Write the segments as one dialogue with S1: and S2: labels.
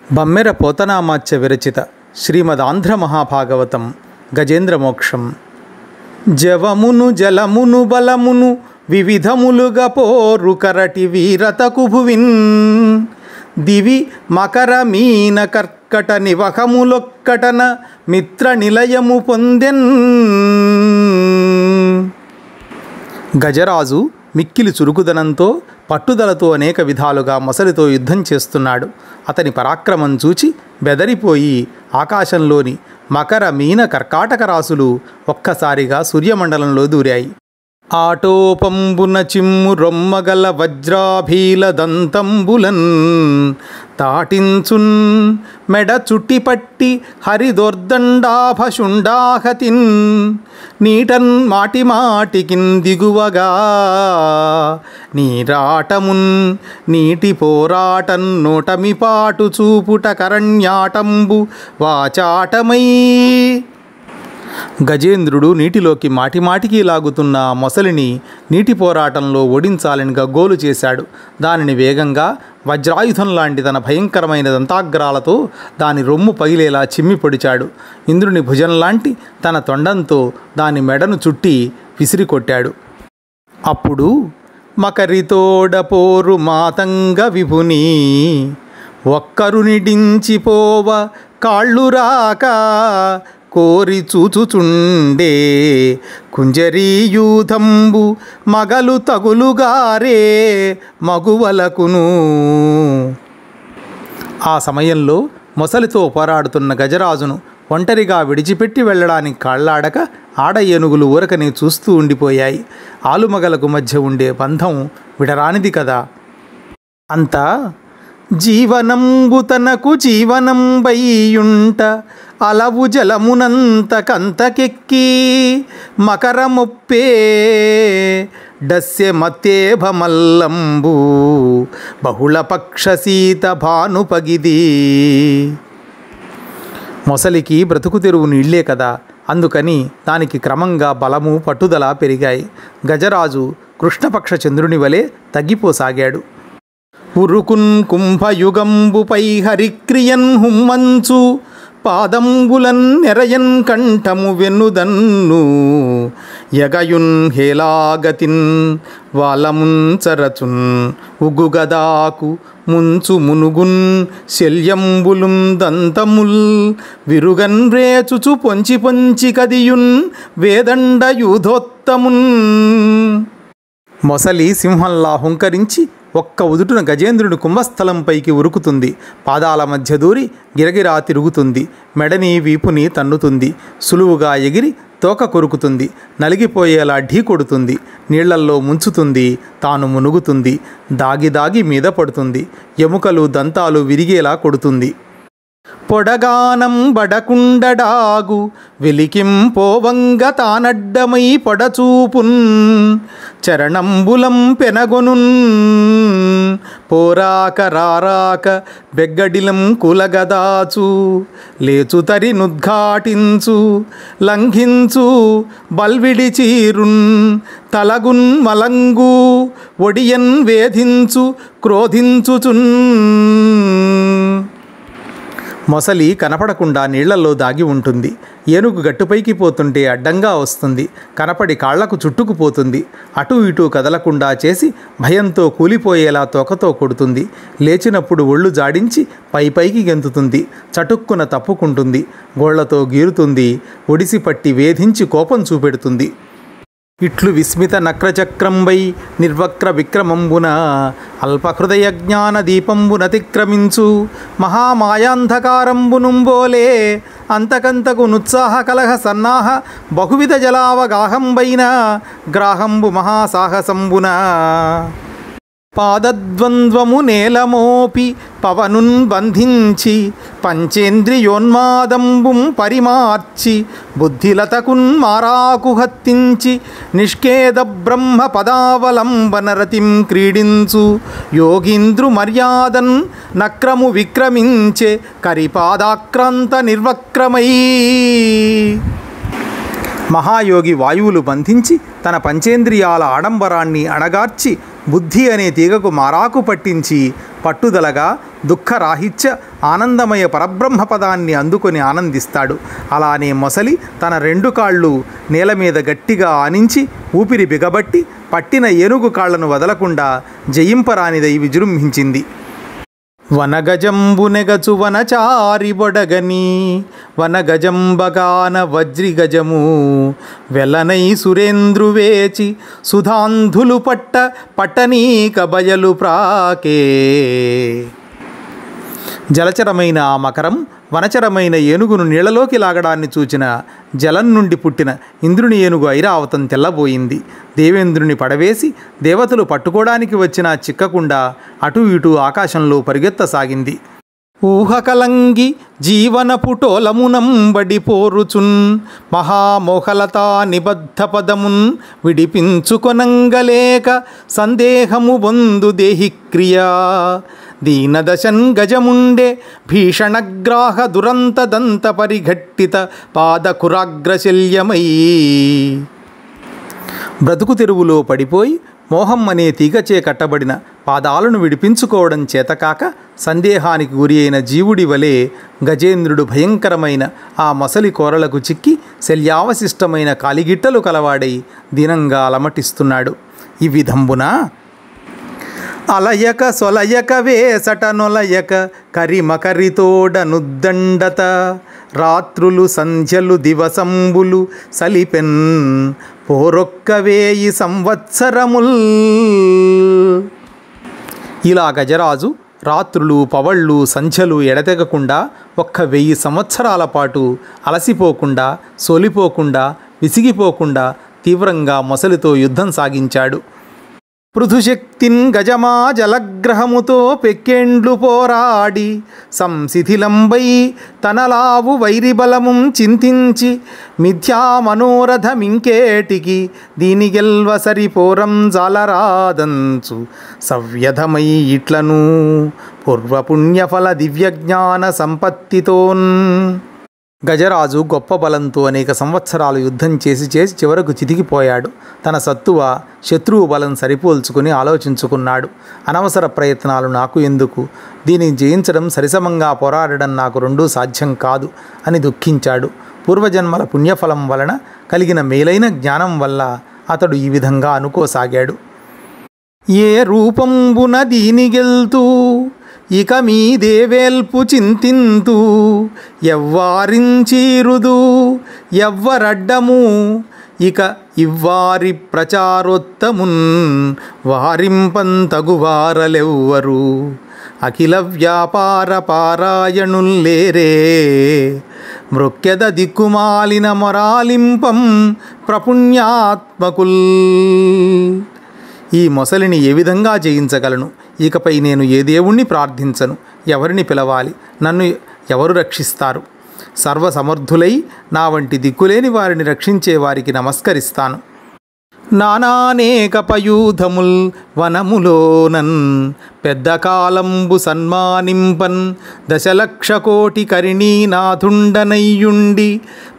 S1: బమ్మెర పోతనామాచ్య విరచిత శ్రీమదాంధ్ర మహాభాగవతం గజేంద్రమోక్షం. జవమును జలమును బలమును వివిధములుగా పోరు కరటి వీరతకు భువిన్ దివి మకర మీన కర్కట నివహములొక్కటన మిత్ర నిలయము పొందెన్. గజరాజు మిక్కిలి చురుకుదనంతో పట్టుదలతో అనేక విధాలుగా మొసలితో యుద్ధం చేస్తున్నాడు. అతని పరాక్రమం చూచి బెదరిపోయి ఆకాశంలోని మకర మీన కర్కాటక రాసులు ఒక్కసారిగా సూర్యమండలంలో దూరాయి. ఆటోపంబున చిమ్ము రొమ్మగల వజ్రాభీల దంతంబులన్ తాటించున్ మెడ చుట్టిపట్టి హరిదోర్దండాభశుండాహతిన్ నీటన్ మాటి మాటికిన్ దిగువగా నీరాటమున్ నీటి పోరాటన్ నోటమిపాటు చూపుట కరణ్యాటంబు వాచాటమై. గజేంద్రుడు నీటిలోకి మాటిమాటికి లాగుతున్న మొసలిని నీటి పోరాటంలో ఓడించాలని గగ్గోలు చేశాడు. దానిని వేగంగా వజ్రాయుధం లాంటి తన భయంకరమైన దంతాగ్రాలతో దాని రొమ్ము పగిలేలా చిమ్మి పొడిచాడు. ఇంద్రుని భుజం లాంటి తన తొండంతో దాని మెడను చుట్టి విసిరికొట్టాడు. అప్పుడు మకరితోడ పోరు మాతంగ విభుని ఒక్కరునిడించిపోవ కాళ్ళురాక కోరి చూచుచుండే కుంజరీయూధంబు మగలు తగులుగారే మగువలకును. ఆ సమయంలో మొసలితో పోరాడుతున్న గజరాజును ఒంటరిగా విడిచిపెట్టి వెళ్ళడానికి కాళ్లాడక ఆడ ఏనుగులు ఊరకనే చూస్తూ ఉండిపోయాయి. ఆలుమగలకు మధ్య ఉండే బంధం విడరానిది కదా. అంతా జీవనంబు తనకు జీవనంబైయుంట అలవు జలమునంత కంతకెక్కి మకరమొప్పే డస్య మత్తేభమల్లంబు బహుళపక్షసీత భానుపగిది. మొసలికి బ్రతుకు తెరువు నీళ్లే కదా, అందుకని దానికి క్రమంగా బలము పట్టుదల పెరిగాయి. గజరాజు కృష్ణపక్ష చంద్రుని వలె తగ్గిపోసాగాడు. ఉరుకున్ కుంభయుగంబుపై హరిక్రియన్ హుమ్మంచు పాదంబులన్ నెరయన్ కంఠము వెన్నుదన్ను యగయున్ హేలాగతిన్ వాలముంచరచున్ ఉగుగదాకు ముంచు మునుగున్ శల్యంబులుం దంతముల్ విరుగన్ రేచుచు పొంచి పొంచి కదియున్ వేదండ యూధోత్తమున్. మొసలి సింహంలా హుంకరించి ఒక్క ఉదుటున గజేంద్రుని కుంభస్థలంపైకి ఉరుకుతుంది. పాదాల మధ్య దూరి గిరగిరా తిరుగుతుంది. మెడని వీపుని తన్నుతుంది. సులువుగా ఎగిరి తోక కొరుకుతుంది. నలిగిపోయేలా ఢీ కొడుతుంది. నీళ్లల్లో ముంచుతుంది. తాను మునుగుతుంది. దాగి దాగి మీద పడుతుంది. ఎముకలు దంతాలు విరిగేలా కొడుతుంది. పొడగానం బడకుండడాగు వెలికింపోవంగ తానడ్డమై పొడచూపున్ చరణంబులం పెనగొనున్ పోరాక రారాక బెగ్గడిలం కులగదాచు లేచు తరినుద్ఘాటించు లంఘించు బల్విడి చీరున్ తలగున్ మలంగు ఒడియన్ వేధించు క్రోధించుచున్. మొసలి కనపడకుండా నీళ్లలో దాగి ఉంటుంది. ఏనుగు గట్టుపైకి పోతుంటే అడ్డంగా వస్తుంది. కనపడి కాళ్లకు చుట్టుకుపోతుంది. అటూ ఇటూ కదలకుండా చేసి భయంతో కూలిపోయేలా తోకతో కొడుతుంది. లేచినప్పుడు ఒళ్ళు జాడించి పైపైకి గెంతుతుంది. చటుక్కున తప్పుకుంటుంది. గోళ్లతో గీరుతుంది. ఒడిసి పట్టి వేధించి కోపం చూపెడుతుంది. ఇట్లు విస్మిత నక్రచక్రంబై నిర్వక్ర విక్రమంబున అల్పహృదయ జ్ఞాన దీపంబునతిక్రమించు మహామాయాంధకారంబునుంబోలే అంతకంతకు నుత్సాహ కలహ సన్నాహ బహువిధ జలావగాహంబైన గ్రాహంబు మహాసాహసంబున. పాదద్వంద్వము నేలమోపి పవనున్ బంధించి పంచేంద్రియోన్మాదంబుం పరిమార్చి బుద్ధిలతకున్ మారాకు హత్తించి నిష్కేద బ్రహ్మ పదావలంబనరతిం క్రీడించు యోగీంద్రు మర్యాదన్ నక్రము విక్రమించే కరిపాదాక్రాంత నిర్వక్రమై. మహాయోగి వాయువులు బంధించి తన పంచేంద్రియాల ఆడంబరాన్ని అణగార్చి బుద్ధి అనే తీగకు మారాకు పట్టించి పట్టుదలగా దుఃఖరాహిత్య ఆనందమయ పరబ్రహ్మ పదాన్ని అందుకొని ఆనందిస్తాడు. అలానే మొసలి తన 2 కాళ్ళు నేల మీద గట్టిగా ఆనించి ఊపిరి బిగబట్టి పట్టిన ఏనుగు కాళ్లను వదలకుండా జయింపరానిదై విజృంభించింది. వనగజంబునెగచు వనచారి బొడగని వనగజంబగాన వజ్రిగజము వెలనై సురేంద్రువేచి సుధాంధులు పట్టనీక బయలు ప్రాకే. జలచరమైన ఆ మకరం వనచరమైన ఏనుగును నీళ్లలోకి లాగడాన్ని చూచిన జలం నుండి పుట్టిన ఇంద్రుని ఏనుగు ఐరావతం తెల్లబోయింది. దేవేంద్రుని పడవేసి దేవతలు పట్టుకోవడానికి వచ్చినా చిక్కకుండా అటూ ఇటూ ఆకాశంలో పరిగెత్తసాగింది. ఊహకలంగి జీవనపుటోలమునంబడి పోరుచున్ మహామోహలతా నిబద్ధ పదమున్ విడిపించుకొనంగలేక సందేహము బొందు దేహిక్రియా దీనదశన్ గజముండే భీషణగ్రాహ దురంతదంత పరిఘట్టిత పాదకురాగ్రశల్యమై. బ్రతుకు తెరువులో పడిపోయి మోహం అనే తీగచే కట్టబడిన పాదాలను విడిపించుకోవడం చేతకాక సందేహానికి గురి అయిన జీవుడి వలె గజేంద్రుడు భయంకరమైన ఆ మొసలి కోరలకు చిక్కి శల్యావశిష్టమైన కాలిగిట్టలు కలవాడై దీనంగా అలమటిస్తున్నాడు. ఈ విధంబున అలయక సొలయక వేసట నొలయక కరిమకరితోడనుద్దండత రాత్రులు సంధ్యలు దివసంబులు సలిపెన్ పోరొక్క 1000 సంవత్సరముల్. ఇలా గజరాజు రాత్రులు పవళ్ళు సంధ్యలు ఎడతెగకుండా 1000 సంవత్సరాల పాటు అలసిపోకుండా సోలిపోకుండా విసిగిపోకుండా తీవ్రంగా మొసలితో యుద్ధం సాగించాడు. పృథుశక్తిన్ గజమా జలగ్రహముతో పెక్కేండ్లు పోరాడి సంశిథిలంబై తనలావు వైరిబలముం చింతించి మిథ్యా మనోరథమింకేటికి దీని గెల్వ సరిపోరం జాలరాదంచు సవ్యధమై ఇట్లను పూర్వపుణ్యఫల దివ్యజ్ఞాన సంపత్తితోన్. గజరాజు గొప్ప బలంతో అనేక సంవత్సరాలు యుద్ధం చేసి చివరకు చితికిపోయాడు. తన సత్తువ శత్రువు బలం సరిపోల్చుకుని ఆలోచించుకున్నాడు. అనవసర ప్రయత్నాలు నాకు ఎందుకు, దీనిని జయించడం సరిసమంగా పోరాడడం నాకు రెండూ సాధ్యం కాదు అని దుఃఖించాడు. పూర్వజన్మల పుణ్యఫలం వలన కలిగిన మేలైన జ్ఞానం వల్ల అతడు ఈ విధంగా అనుకోసాగాడు. ఏ రూపంబున దీని గెల్తూ ఇక మీ దేవేల్పు చింతింతు ఎవ్వారించీరుదు ఎవ్వరడ్డము ఇక ఇవ్వారి ప్రచారోత్తమున్ వారింపంతగువారలెవ్వరు అఖిల వ్యాపార పారాయణుల్లేరే మృక్యద దిక్కుమాలిన మొరాలింపం ప్రపుణ్యాత్మకుల్. ఈ మొసలిని ఏ విధంగా జయించగలను? ఇకపై నేను ఏ దేవుణ్ణి ప్రార్థించను, ఎవరిని పిలవాలి, నన్ను ఎవరు రక్షిస్తారు? సర్వసమర్థులై నా వంటి దిక్కులేని వారిని రక్షించే వారికి నమస్కరిస్తాను. నానానేక పయూధముల్ వనములోనన్ పెద్ద కాలంబు సన్మానింపన్ 1,00,00,000 కరిణీనాథుండనయ్యుండి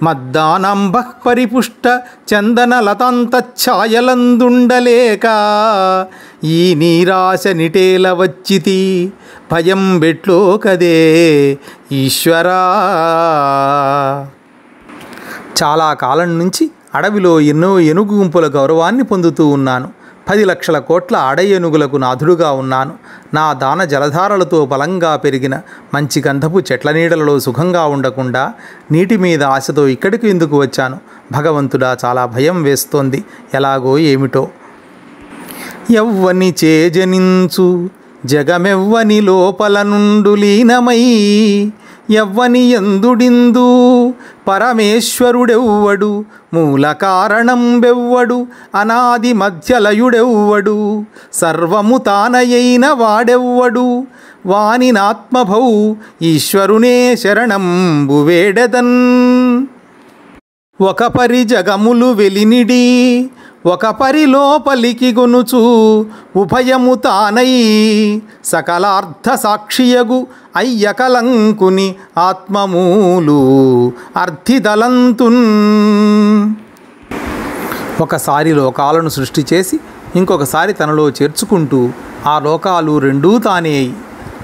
S1: మద్దానంబః పరిపుష్ట చందన లతాంతఛాయలందుండలేక ఈ నీరాశ నిటేల వచ్చితి భయం బెట్లో కదే ఈశ్వరా. చాలా కాలం నుంచి అడవిలో ఎన్నో ఏనుగు గుంపుల గౌరవాన్ని పొందుతూ ఉన్నాను. 10 లక్షల కోట్ల ఆడ ఏనుగులకు నాథుడుగా ఉన్నాను. నా దాన జలధారలతో బలంగా పెరిగిన మంచి గంధపు చెట్ల నీడలలో సుఖంగా ఉండకుండా నీటి మీద ఆశతో ఇక్కడికి ఎందుకు వచ్చాను? భగవంతుడా, చాలా భయం వేస్తోంది. ఎలాగో ఏమిటో. ఎవ్వని చేజనించు జగమెవ్వని లోపల నుండు లీనమై ఎవ్వని ఎందుడిందు పరమేశ్వరుడెవ్వడు మూల కారణంబెవ్వడు అనాది మధ్యలయుడెవ్వడు సర్వము తానయైన వాడెవ్వడు వానినాత్మభౌ ఈశ్వరునే శరణంబు వేడెదన్. ఒక పరి జగములు వెలినిడి ఒక పరి లోపలికి గొనుచు ఉభయము తానై సకలార్థ సాక్షియగు అయ్యకలంకుని ఆత్మమూలు అర్థిదలంతున్. ఒకసారి లోకాలను సృష్టి చేసి ఇంకొకసారి తనలో చేర్చుకుంటూ ఆ లోకాలు రెండూ తానే అయి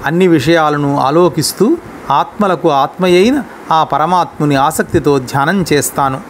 S1: అన్ని విషయాలను ఆలోకిస్తూ ఆత్మలకు ఆత్మయైన ఆ పరమాత్ముని ఆసక్తితో ధ్యానం చేస్తాను.